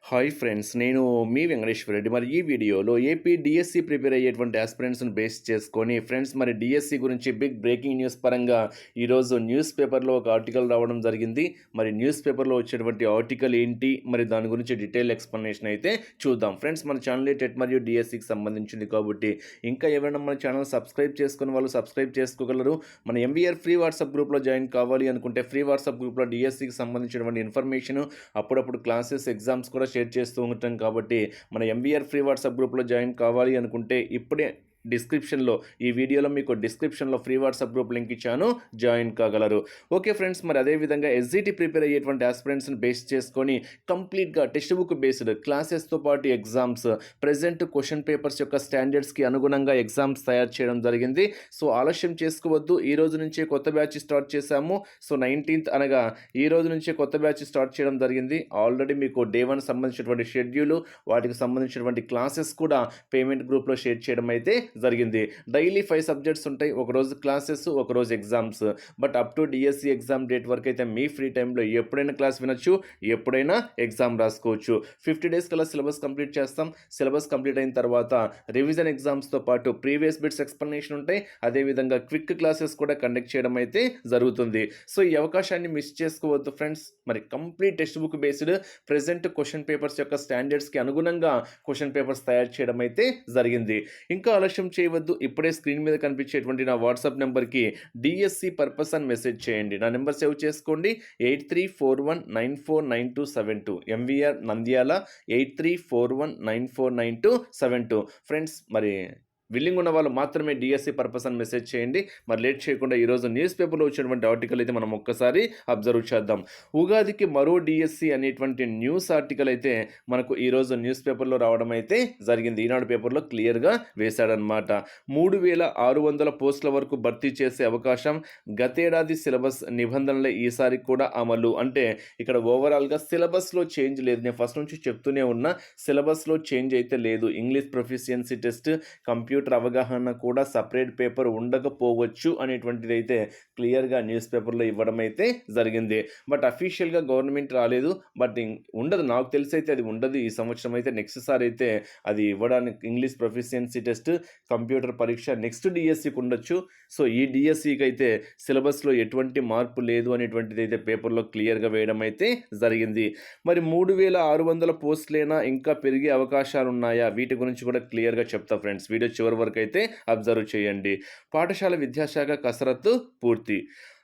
Hi friends, నేను మీ వెంకటేశ్వర రెడ్డి. మరి ఈ వీడియోలో ఏపీ డిఎస్సి ప్రిపేర్ అయ్యేటువంటి ఆస్పిరెంట్స్ని బేస్ చేసుకొని ఫ్రెండ్స్, మరి డిఎస్సి గురించి బిగ్ బ్రేకింగ్ న్యూస్ పరంగా ఈరోజు న్యూస్ పేపర్లో ఒక ఆర్టికల్ రావడం జరిగింది. మరి న్యూస్ పేపర్లో వచ్చేటువంటి ఆర్టికల్ ఏంటి, మరి దాని గురించి డీటెయిల్ ఎక్స్ప్లెనేషన్ అయితే చూద్దాం. ఫ్రెండ్స్, మన ఛానల్ టెట్ మరియు డిఎస్సికి సంబంధించింది కాబట్టి ఇంకా ఎవరైనా మన ఛానల్ సబ్స్క్రైబ్ చేసుకుని వాళ్ళు సబ్స్క్రైబ్ చేసుకోగలరు. మన ఎంవీఆర్ ఫ్రీ వాట్సాప్ గ్రూప్లో జాయిన్ కావాలి అనుకుంటే ఫ్రీ వాట్సాప్ గ్రూప్లో డిఎస్సికి సంబంధించినటువంటి ఇన్ఫర్మేషన్, అప్పుడప్పుడు క్లాసెస్, ఎగ్జామ్స్ కూడా షేర్ చేస్తూ ఉంటాం. కాబట్టి మన ఎంవీఆర్ ఫ్రీ వాట్సాప్ గ్రూప్లో జాయిన్ కావాలి అనుకుంటే ఇప్పుడే డిస్క్రిప్షన్లో, ఈ వీడియోలో మీకు డిస్క్రిప్షన్లో ఫ్రీ వాట్సాప్ గ్రూప్ లింక్ ఇచ్చాను, జాయిన్ కాగలరు. ఓకే ఫ్రెండ్స్, మరి అదేవిధంగా ఎస్జిటి ప్రిపేర్ అయ్యేటువంటి ఆస్పిరెంట్స్ని బేస్ చేసుకొని కంప్లీట్గా టెక్స్ట్ బుక్ బేస్డ్ క్లాసెస్తో పాటు ఎగ్జామ్స్, ప్రజెంట్ క్వశ్చన్ పేపర్స్ యొక్క స్టాండర్డ్స్కి అనుగుణంగా ఎగ్జామ్స్ తయారు చేయడం జరిగింది. సో ఆలస్యం చేసుకోవద్దు, ఈ రోజు నుంచే కొత్త బ్యాచ్ స్టార్ట్ చేశాము. సో 19th అనగా ఈ రోజు నుంచే కొత్త బ్యాచ్ స్టార్ట్ చేయడం జరిగింది. ఆల్రెడీ మీకు డే 1 సంబంధించినటువంటి షెడ్యూల్, వాటికి సంబంధించినటువంటి క్లాసెస్ కూడా పేమెంట్ గ్రూప్లో షేర్ చేయడం అయితే జరిగింది. డైలీ 5 సబ్జెక్ట్స్ ఉంటాయి, ఒకరోజు క్లాసెస్, ఒకరోజు exams. But up to DSC exam date వరకు అయితే మీ ఫ్రీ టైంలో ఎప్పుడైనా క్లాస్ వినొచ్చు, ఎప్పుడైనా ఎగ్జామ్ రాసుకోవచ్చు. 50 days కల్లా సిలబస్ కంప్లీట్ చేస్తాం. సిలబస్ కంప్లీట్ అయిన తర్వాత రివిజన్ ఎగ్జామ్స్తో పాటు ప్రీవియస్ బిట్స్ ఎక్స్ప్లెనేషన్ ఉంటాయి. అదేవిధంగా క్విక్ క్లాసెస్ కూడా కండక్ట్ చేయడం అయితే జరుగుతుంది. సో ఈ అవకాశాన్ని మిస్ చేసుకోవద్దు ఫ్రెండ్స్. మరి complete text book based present question papers యొక్క స్టాండర్డ్స్కి అనుగుణంగా క్వశ్చన్ పేపర్స్ తయారు చేయడం అయితే జరిగింది. ఇంకా ఆలస్యం చేయవద్దు, ఇప్పుడే స్క్రీన్ మీద కనిపించేటువంటి నా వాట్సాప్ నెంబర్కి డిఎస్సి పర్పస్ అని మెసేజ్ చేయండి. నా నెంబర్ సేవ్ చేసుకోండి, 8341949272, ఎంవీఆర్ నంద్యాల 8341949272. ఫ్రెండ్స్, మరి విల్లింగ్ ఉన్న వాళ్ళు మాత్రమే డిఎస్సి పర్పస్ అని మెసేజ్ చేయండి. మరి లేట్ చేయకుండా ఈరోజు న్యూస్ పేపర్లో వచ్చినటువంటి ఆర్టికల్ అయితే మనం ఒక్కసారి అబ్జర్వ్ చేద్దాం. ఉగాదికి మరో డిఎస్సి అనేటువంటి న్యూస్ ఆర్టికల్ అయితే మనకు ఈరోజు న్యూస్ పేపర్లో రావడం అయితే జరిగింది. ఈనాడు పేపర్లో క్లియర్గా వేశాడనమాట. 3600 పోస్టుల వరకు భర్తీ చేసే అవకాశం, గతేడాది సిలబస్ నిబంధనలే ఈసారి కూడా అమలు. అంటే ఇక్కడ ఓవరాల్గా సిలబస్లో చేంజ్ లేదు. నేను ఫస్ట్ నుంచి చెప్తూనే ఉన్నా, సిలబస్లో చేంజ్ అయితే లేదు. ఇంగ్లీష్ ప్రొఫిషియన్సీ టెస్ట్, కంప్యూటర్ అవగాహన కూడా సపరేట్ పేపర్ ఉండకపోవచ్చు అనేటువంటిది అయితే క్లియర్గా న్యూస్ పేపర్లో ఇవ్వడం అయితే జరిగింది. బట్ అఫీషియల్గా గవర్నమెంట్ రాలేదు. బట్ ఉండదు, నాకు తెలిసి అయితే అది ఉండదు ఈ సంవత్సరం అయితే. నెక్స్ట్ సారి అయితే అది ఇవ్వడానికి ఇంగ్లీష్ ప్రొఫిషియన్సీ టెస్ట్, కంప్యూటర్ పరీక్ష నెక్స్ట్ డిఎస్సికి ఉండొచ్చు. సో ఈ డిఎస్సికి అయితే సిలబస్లో ఎటువంటి మార్పు లేదు అనేటువంటిది అయితే పేపర్లో క్లియర్గా వేయడం అయితే జరిగింది. మరి 3600 పోస్టులైనా ఇంకా పెరిగే అవకాశాలు ఉన్నాయా, వీటి గురించి కూడా క్లియర్గా చెప్తా ఫ్రెండ్స్. వీడియో చివరి వరకు అయితే అబ్జర్వ్ చేయండి. పాఠశాల విద్యాశాఖ కసరత్తు పూర్తి.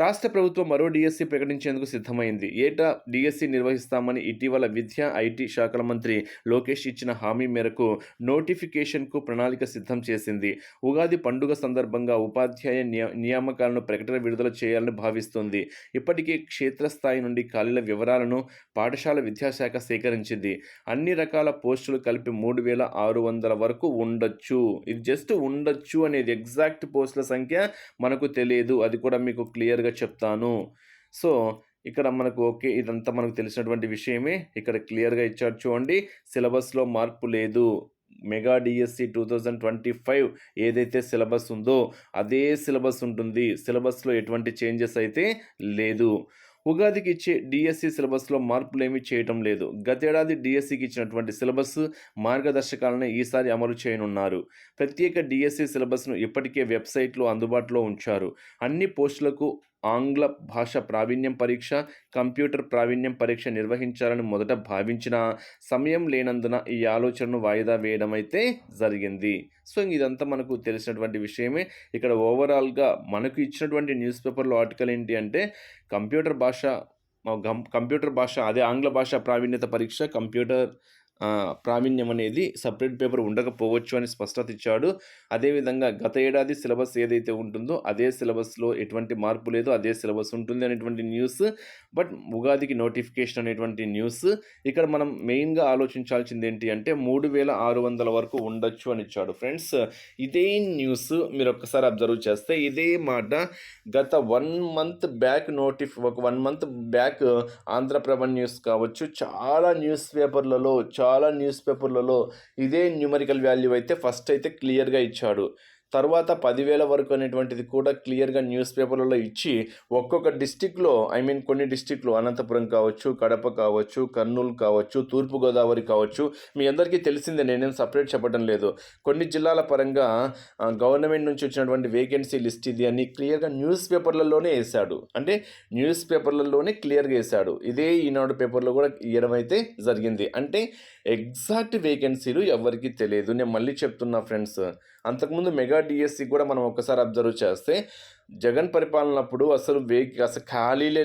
రాష్ట్ర ప్రభుత్వం మరో డిఎస్సి ప్రకటించేందుకు సిద్ధమైంది. ఏటా డిఎస్సి నిర్వహిస్తామని ఇటీవల విద్యా ఐటీ శాఖల మంత్రి లోకేష్ ఇచ్చిన హామీ మేరకు నోటిఫికేషన్కు ప్రణాళిక సిద్ధం చేసింది. ఉగాది పండుగ సందర్భంగా ఉపాధ్యాయ నియామకాలను ప్రకటన విడుదల చేయాలని భావిస్తోంది. ఇప్పటికే క్షేత్రస్థాయి నుండి ఖాళీల వివరాలను పాఠశాల విద్యాశాఖ సేకరించింది. అన్ని రకాల పోస్టులు కలిపి 3600 వరకు ఉండొచ్చు. ఇది జస్ట్ ఉండొచ్చు అనేది, ఎగ్జాక్ట్ పోస్టుల సంఖ్య మనకు తెలియదు. అది కూడా మీకు క్లియర్ చెప్తాను. సో ఇక్కడ మనకు ఓకే, ఇదంతా మనకు తెలిసినటువంటి విషయమే. ఇక్కడ క్లియర్గా ఇచ్చాడు చూడండి, సిలబస్లో మార్పు లేదు. మెగా డిఎస్సి 2025 ఏదైతే సిలబస్ ఉందో అదే సిలబస్ ఉంటుంది. సిలబస్లో ఎటువంటి చేంజెస్ అయితే లేదు. ఉగాదికి ఇచ్చే డిఎస్సి సిలబస్లో మార్పులు ఏమీ చేయటం లేదు. గతేడాది డిఎస్సికి ఇచ్చినటువంటి సిలబస్ మార్గదర్శకాలను ఈసారి అమలు చేయనున్నారు. ప్రత్యేక డిఎస్సి సిలబస్ను ఇప్పటికే వెబ్సైట్లో అందుబాటులో ఉంచారు. అన్ని పోస్టులకు ఆంగ్ల భాష ప్రావీణ్యం పరీక్ష, కంప్యూటర్ ప్రావీణ్యం పరీక్ష నిర్వహించాలని మొదట భావించిన సమయం లేనందున ఈ ఆలోచనను వాయిదా వేయడం అయితే జరిగింది. సో ఇదంతా మనకు తెలిసినటువంటి విషయమే. ఇక్కడ ఓవరాల్గా మనకు ఇచ్చినటువంటి న్యూస్ పేపర్లో ఆర్టికల్ ఏంటి అంటే, కంప్యూటర్ భాష అదే ఆంగ్ల భాష ప్రావీణ్యత పరీక్ష, కంప్యూటర్ ప్రావీణ్యం అనేది సపరేట్ పేపర్ ఉండకపోవచ్చు అని స్పష్టత ఇచ్చాడు. అదేవిధంగా గత ఏడాది సిలబస్ ఏదైతే ఉంటుందో అదే సిలబస్లో ఎటువంటి మార్పు లేదు, అదే సిలబస్ ఉంటుంది అనేటువంటి న్యూస్. బట్ ఉగాదికి నోటిఫికేషన్ అనేటువంటి న్యూస్. ఇక్కడ మనం మెయిన్గా ఆలోచించాల్సింది ఏంటి అంటే 3600 వరకు ఉండొచ్చు అని ఇచ్చాడు ఫ్రెండ్స్. ఇదే న్యూస్ మీరు ఒక్కసారి అబ్జర్వ్ చేస్తే ఇదే మాట గత 1 month బ్యాక్ ఒక 1 month బ్యాక్ ఆంధ్రప్రభ న్యూస్ కావచ్చు, చాలా న్యూస్ పేపర్లలో ఇదే న్యూమరికల్ వాల్యూ అయితే ఫస్ట్ అయితే క్లియర్గా ఇచ్చాడు. తర్వాత 10,000 వరకు అనేటువంటిది కూడా క్లియర్‌గా న్యూస్ పేపర్‌లలో ఇచ్చి ఒక్కొక్క డిస్ట్రిక్ట్‌లో కొన్ని డిస్ట్రిక్ట్‌లు అనంతపురం కావచ్చు, కడప కావచ్చు, కర్నూలు కావచ్చు, తూర్పుగోదావరి కావచ్చు. మీ అందరికీ తెలిసిందే, నేనేం సెపరేట్ చెప్పడం లేదు. కొన్ని జిల్లాల పరంగా గవర్నమెంట్ నుంచి వచ్చినటువంటి వేకెన్సీ లిస్ట్ ఇది అని క్లియర్‌గా న్యూస్ పేపర్‌లలోనే ఏశాడు. అంటే న్యూస్ పేపర్‌లలోనే క్లియర్‌గా ఏశాడు. ఇదే ఈనాడు పేపర్‌లో కూడా ఇయ్యడం అయితే జరిగింది. అంటే ఎగ్జాక్ట్ వేకెన్సీలు ఎవ్వరికీ తెలియదు. నేను మళ్ళీ చెప్తున్నా ఫ్రెండ్స్, అంతకుముందు మెగా డిఎస్సి కూడా మనం ఒక్కసారి అబ్జర్వ్ చేస్తే జగన్ పరిపాలనప్పుడు అసలు ఖాళీలే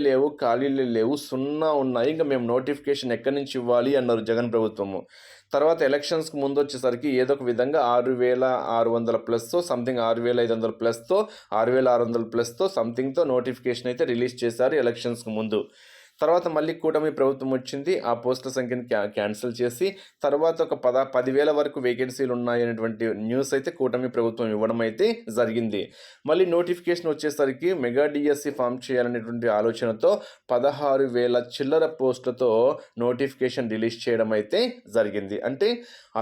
లేవు, సున్నా ఉన్నాయి. ఇంకా మేము నోటిఫికేషన్ ఎక్కడి నుంచి ఇవ్వాలి అన్నారు జగన్ ప్రభుత్వము. తర్వాత ఎలక్షన్స్కి ముందు వచ్చేసరికి ఏదో ఒక విధంగా 6,600 ప్లస్తో సంథింగ్ 6,500 ప్లస్తో 6,600 ప్లస్తో సంథింగ్తో నోటిఫికేషన్ అయితే రిలీజ్ చేశారు ఎలక్షన్స్కి ముందు. తర్వాత మళ్ళీ కూటమి ప్రభుత్వం వచ్చింది, ఆ పోస్టుల సంఖ్యను క్యాన్సిల్ చేసి తర్వాత ఒక 10,000 వరకు వేకెన్సీలు ఉన్నాయనేటువంటి న్యూస్ అయితే కూటమి ప్రభుత్వం ఇవ్వడం అయితే జరిగింది. మళ్ళీ నోటిఫికేషన్ వచ్చేసరికి మెగా డిఎస్సి ఫామ్ చేయాలనేటువంటి ఆలోచనతో 16,000 చిల్లర పోస్టులతో నోటిఫికేషన్ రిలీజ్ చేయడం అయితే జరిగింది. అంటే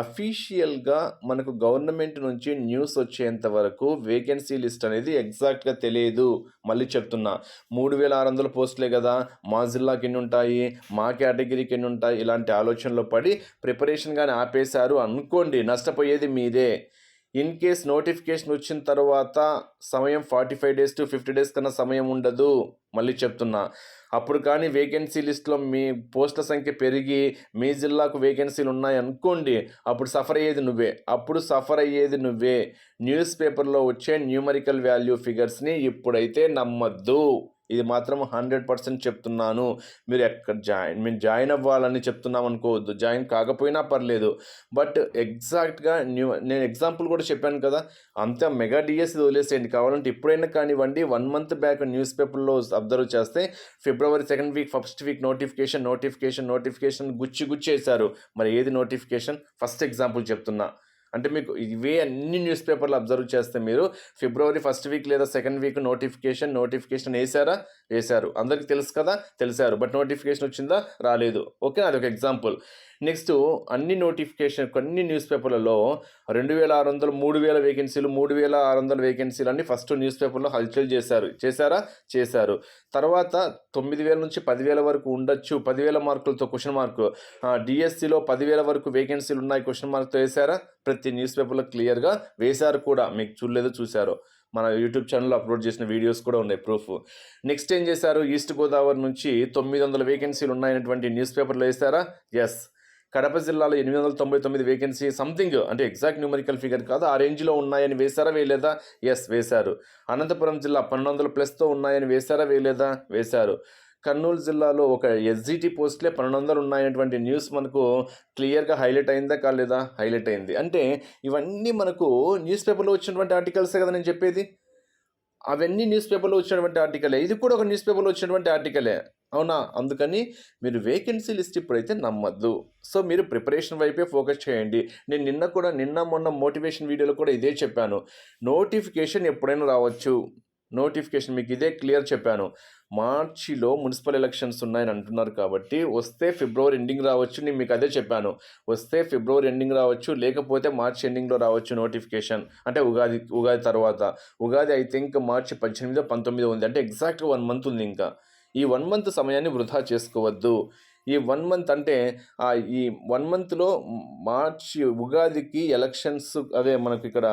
అఫీషియల్గా మనకు గవర్నమెంట్ నుంచి న్యూస్ వచ్చేంత వరకు వేకెన్సీ లిస్ట్ అనేది ఎగ్జాక్ట్గా తెలియదు. మళ్ళీ చెప్తున్నా, 3,600 పోస్టులే కదా, మా జిల్లాకి ఎన్ని ఉంటాయి, మా కేటగిరీకి ఎన్ని ఉంటాయి, ఇలాంటి ఆలోచనలో పడి ప్రిపరేషన్ కానీ ఆపేశారు అనుకోండి, నష్టపోయేది మీరే. ఇన్ కేస్ నోటిఫికేషన్ వచ్చిన తర్వాత సమయం 45 డేస్ టు 50 డేస్ కన్నా సమయం ఉండదు. మళ్ళీ చెప్తున్నా, అప్పుడు కానీ వేకెన్సీ లిస్ట్లో మీ పోస్టుల సంఖ్య పెరిగి మీ జిల్లాకు వేకెన్సీలు ఉన్నాయి అనుకోండి, అప్పుడు సఫర్ అయ్యేది నువ్వే. న్యూస్ పేపర్లో వచ్చే న్యూమరికల్ వాల్యూ ఫిగర్స్ని ఇప్పుడైతే నమ్మద్దు. ఇది మాత్రం 100% చెప్తున్నాను. మేము జాయిన్ అవ్వాలని చెప్తున్నాం అనుకోవద్దు, జాయిన్ కాకపోయినా పర్లేదు. బట్ ఎగ్జాక్ట్గా నేను ఎగ్జాంపుల్ కూడా చెప్పాను కదా, అంతా మెగా డిఎస్సి వదిలేసేయండి. కావాలంటే ఇప్పుడైనా కానివ్వండి, 1 మంత్ బ్యాక్ న్యూస్ పేపర్లో అబ్జర్వ్ చేస్తే ఫిబ్రవరి 2nd week, 1st week notification గుచ్చి వేశారు. మరి ఏది నోటిఫికేషన్? ఫస్ట్ ఎగ్జాంపుల్ చెప్తున్నా. అంటే మీకు ఇవే అన్ని న్యూస్ పేపర్లు అబ్జర్వ్ చేస్తే మీరు ఫిబ్రవరి 1st వీక్ లేదా 2nd వీక్ నోటిఫికేషన్ వేశారు. అందరికీ తెలుసు కదా, తెలిసారు. బట్ నోటిఫికేషన్ వచ్చిందా? రాలేదు. ఓకే, అదొక ఎగ్జాంపుల్. నెక్స్ట్ కొన్ని న్యూస్ పేపర్లలో 2,600, 3,000 వేకెన్సీలు, 3,600 వేకెన్సీలు అన్ని ఫస్ట్ న్యూస్ పేపర్లో హల్చల్ చేశారు. తర్వాత 9,000 నుంచి 10,000 వరకు ఉండొచ్చు, 10,000 మార్కులతో క్వశ్చన్ మార్కు. డిఎస్సిలో 10,000 వరకు వేకెన్సీలు ఉన్నాయి క్వశ్చన్ మార్క్తో వేశారా? ప్రతి న్యూస్ పేపర్లో క్లియర్గా వేశారు కూడా. మీకు చూసారో మన యూట్యూబ్ ఛానల్లో అప్లోడ్ చేసిన వీడియోస్ కూడా ఉన్నాయి, ప్రూఫ్. నెక్స్ట్ ఏం చేశారు? ఈస్ట్ గోదావరి నుంచి 900 వేకెన్సీలు ఉన్నాయనేటువంటి న్యూస్ పేపర్లో వేశారా? ఎస్. కడప జిల్లాలో 899 వేకెన్సీ సంథింగ్, అంటే ఎగ్జాక్ట్ న్యూమరికల్ ఫిగర్ కాదు, ఆ రేంజ్లో ఉన్నాయని వేశారా వేయలేదా? ఎస్, వేశారు. అనంతపురం జిల్లా 1,200 ప్లస్తో ఉన్నాయని వేశారా వేయలేదా? వేశారు. కర్నూలు జిల్లాలో ఒక ఎస్జిటి పోస్టులే 1,200 ఉన్నాయనేటువంటి న్యూస్ మనకు క్లియర్గా హైలైట్ అయిందా కాలేదా? హైలైట్ అయింది. అంటే ఇవన్నీ మనకు న్యూస్ పేపర్లో వచ్చినటువంటి ఆర్టికల్సే కదా నేను చెప్పేది. అవన్నీ న్యూస్ పేపర్లో వచ్చినటువంటి ఆర్టికలే, ఇది కూడా ఒక న్యూస్ పేపర్లో వచ్చినటువంటి ఆర్టికలే, అవునా? అందుకని మీరు వేకెన్సీ లిస్ట్ ఇప్పుడైతే నమ్మద్దు. సో మీరు ప్రిపరేషన్ వైపే ఫోకస్ చేయండి. నేను నిన్న మొన్న మోటివేషన్ వీడియోలో కూడా ఇదే చెప్పాను. నోటిఫికేషన్ ఎప్పుడైనా రావచ్చు. నోటిఫికేషన్ మీకు ఇదే క్లియర్ చెప్పాను. మార్చిలో మున్సిపల్ ఎలక్షన్స్ ఉన్నాయని అంటున్నారు కాబట్టి వస్తే ఫిబ్రవరి ఎండింగ్ రావచ్చు. నేను మీకు అదే చెప్పాను, వస్తే ఫిబ్రవరి ఎండింగ్ రావచ్చు, లేకపోతే మార్చి ఎండింగ్లో రావచ్చు నోటిఫికేషన్. అంటే ఉగాది తర్వాత. ఉగాది ఐ థింక్ మార్చి 18, 19 ఉంది. అంటే ఎగ్జాక్ట్గా 1 మంత్ ఉంది. ఇంకా ఈ 1 మంత్ సమయాన్ని వృధా చేసుకోవద్దు. ఈ 1 మంత్ అంటే ఈ 1 మంత్లో మార్చి ఉగాదికి ఎలక్షన్స్, అదే మనకు ఇక్కడ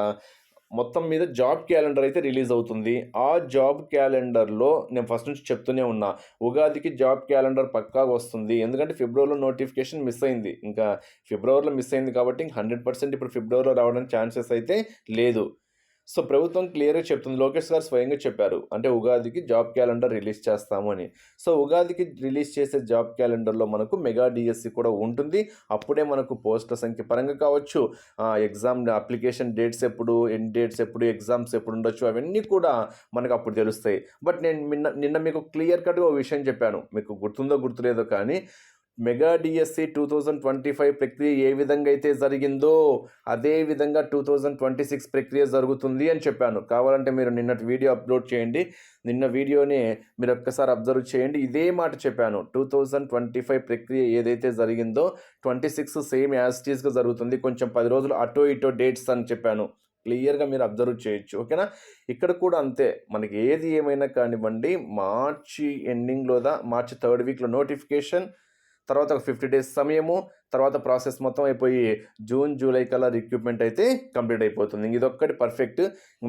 మొత్తం మీద జాబ్ క్యాలెండర్ అయితే రిలీజ్ అవుతుంది. ఆ జాబ్ క్యాలెండర్లో నేను ఫస్ట్ నుంచి చెప్తూనే ఉన్నా, ఉగాదికి జాబ్ క్యాలెండర్ పక్కాగా వస్తుంది. ఎందుకంటే ఫిబ్రవరిలో నోటిఫికేషన్ మిస్ అయింది. ఇంకా ఫిబ్రవరిలో మిస్ అయింది కాబట్టి 100% ఇప్పుడు ఫిబ్రవరిలో రావడానికి ఛాన్సెస్ అయితే లేదు. సో ప్రభుత్వం క్లియర్గా చెప్తుంది, లోకేష్ గారు స్వయంగా చెప్పారు, అంటే ఉగాదికి జాబ్ క్యాలెండర్ రిలీజ్ చేస్తాము అని. సో ఉగాదికి రిలీజ్ చేసే జాబ్ క్యాలెండర్లో మనకు మెగా డిఎస్సి కూడా ఉంటుంది. అప్పుడే మనకు పోస్టుల సంఖ్య పరంగా కావచ్చు, ఎగ్జామ్ అప్లికేషన్ డేట్స్ ఎప్పుడు, ఎండ్ డేట్స్ ఎప్పుడు, ఎగ్జామ్స్ ఎప్పుడు ఉండొచ్చు, అవన్నీ కూడా మనకు అప్పుడు తెలుస్తాయి. బట్ నేను నిన్న మీకు క్లియర్ కట్గా ఒక విషయం చెప్పాను, మీకు గుర్తుందో గుర్తులేదో కానీ, మెగా డిఎస్సి 2025 ప్రక్రియ ఏ విధంగా అయితే జరిగిందో అదే విధంగా 2026 ప్రక్రియ జరుగుతుంది అని చెప్పాను. కావాలంటే మీరు నిన్నటి వీడియో అప్లోడ్ చేయండి, నిన్న వీడియోని మీరు ఒక్కసారి అబ్జర్వ్ చేయండి. ఇదే మాట చెప్పాను, 2025 ప్రక్రియ ఏదైతే జరిగిందో 26 సేమ్ యాజ్ ఇట్ ఈస్గా జరుగుతుంది, కొంచెం 10 రోజులు అటో ఇటో డేట్స్ అని చెప్పాను. క్లియర్‌గా మీరు అబ్జర్వ్ చేయొచ్చు. ఓకేనా? ఇక్కడ కూడా అంతే. మనకి ఏది ఏమైనా కానివ్వండి, మార్చి ఎండింగ్‌లోదా మార్చి థర్డ్ వీక్‌లో నోటిఫికేషన్, తర్వాత ఒక 50 డేస్ సమయము, తర్వాత ప్రాసెస్ మొత్తం అయిపోయి జూన్, జూలై కల్లా రిక్రూట్‌మెంట్ అయితే కంప్లీట్ అయిపోతుంది. ఇదొక్కటి పర్ఫెక్ట్.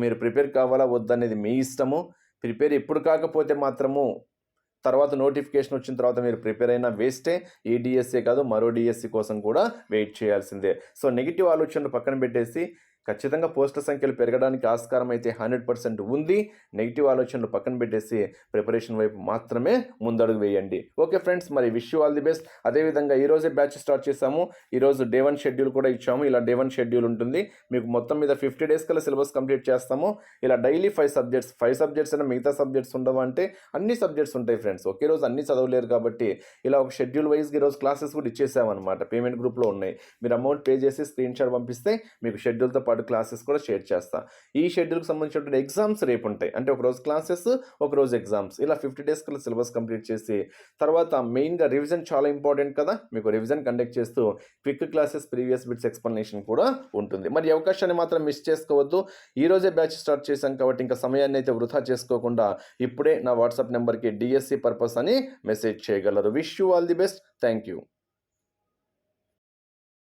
మీరు ప్రిపేర్ కావాలా వద్దా అనేది మీ ఇష్టము. ప్రిపేర్ ఎప్పుడు కాకపోతే మాత్రము తర్వాత నోటిఫికేషన్ వచ్చిన తర్వాత మీరు ప్రిపేర్ అయినా వేస్టే. ఈ డీఎస్సీ కాదు, మరో డీఎస్సీ కోసం కూడా వెయిట్ చేయాల్సిందే. సో, నెగెటివ్ ఆలోచనలు పక్కన పెట్టేసి ఖచ్చితంగా పోస్టుల సంఖ్యలు పెరగడానికి ఆస్కారం అయితే 100% ఉంది. నెగెటివ్ ఆలోచనలు పక్కన పెట్టేసి ప్రిపరేషన్ వైపు మాత్రమే ముందడుగు వేయండి. ఓకే ఫ్రెండ్స్, మరి wish you all the best. అదేవిధంగా ఈరోజే బ్యాచ్ స్టార్ట్ చేశాము. ఈరోజు డే 1 షెడ్యూల్ కూడా ఇచ్చాము. ఇలా డే 1 షెడ్యూల్ ఉంటుంది. మీకు మొత్తం మీద 50 డేస్ కల్లా సిలబస్ కంప్లీట్ చేస్తాము. ఇలా డైలీ 5 సబ్జెక్ట్స్ అయినా మిగతా సబ్జెక్ట్స్ ఉండవా అంటే అన్ని సబ్జెక్ట్స్ ఉంటాయి ఫ్రెండ్స్. ఒకే రోజు అన్ని చదవలేరు కాబట్టి ఇలా ఒక షెడ్యూల్ వైజ్గా ఈరోజు క్లాసెస్ కూడా ఇచ్చేసామన్నమాట. పేమెంట్ గ్రూప్లో ఉన్నాయి. మీరు అమౌంట్ పే చేసి స్క్రీన్ షాట్ పంపిస్తే మీకు షెడ్యూల్తో పాటు క్లాసెస్ కూడా షేర్ చేస్తా. ఈ షెడ్యూల్కి సంబంధించిన ఎగ్జామ్స్ రేపు ఉంటాయి. అంటే ఒకరోజు క్లాసెస్, ఒకరోజు ఎగ్జామ్స్. ఇలా 50 డేస్ కల్లా సిలబస్ కంప్లీట్ చేసి తర్వాత మెయిన్గా రివిజన్ చాలా ఇంపార్టెంట్ కదా. మీకు రివిజన్ కండక్ట్ చేస్తూ quick classes, previous bits explanation కూడా ఉంటుంది. మరి ఈ అవకాశాన్ని మాత్రం మిస్ చేసుకోవద్దు. ఈ రోజే బ్యాచ్ స్టార్ట్ చేశాం కాబట్టి ఇంకా సమయాన్ని అయితే వృధా చేసుకోకుండా ఇప్పుడే నా వాట్సాప్ నెంబర్కి డిఎస్సి పర్పస్ అని మెసేజ్ చేయగలరు. Wish you all the best. Thank you.